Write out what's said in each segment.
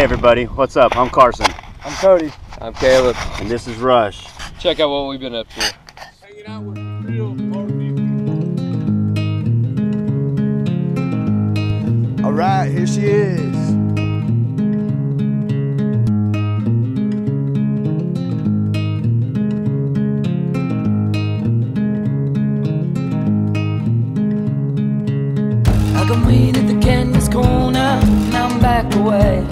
Hey everybody, what's up? I'm Carson. I'm Cody. I'm Caleb. And this is Rush. Check out what we've been up to. Hanging out with real barbecue people. All right, here she is. I can wait at the canyon's corner, now I'm back away.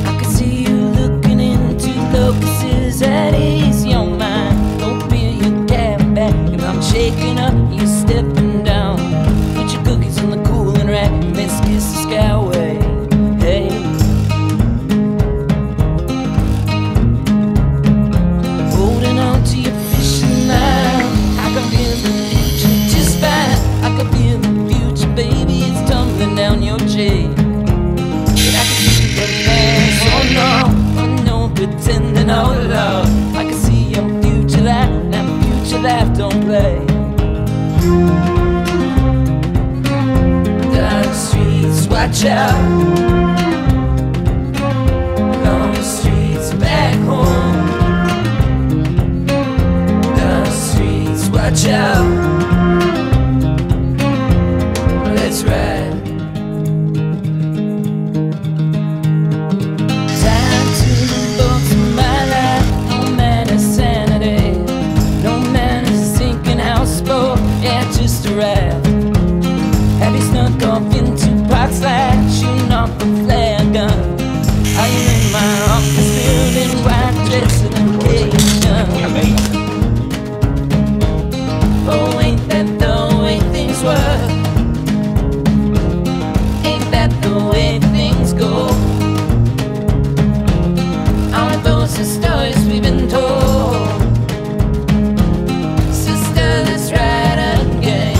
I can see you looking into locusts at ease, your mind. Don't feel your cab back, and I'm shaking up, you're stepping down. Put your cookies on the cooling rack, let's kiss the skyway. Hey, holding on to your fishing line. I can feel the future just fine. I can feel the future, baby, it's tumbling down your cheek. But I can see the past, oh no, pretending all love. I can see your future life, now future life don't play. Dark streets, watch out. Long streets back home. Dark streets, watch out. Let's ride. Have you snuck off into Park's Line, shooting off a flare gun? Are you in my office building, white dress and occasion? Oh, ain't that the way things were? Ain't that the way things go? All of those are stories we've been told. Sister, let's ride again.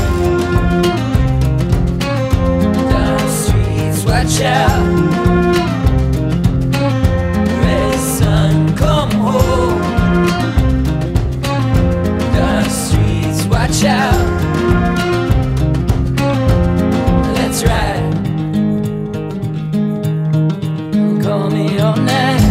Watch out, ready son, come home. Dark streets, watch out. Let's ride. Call me all night.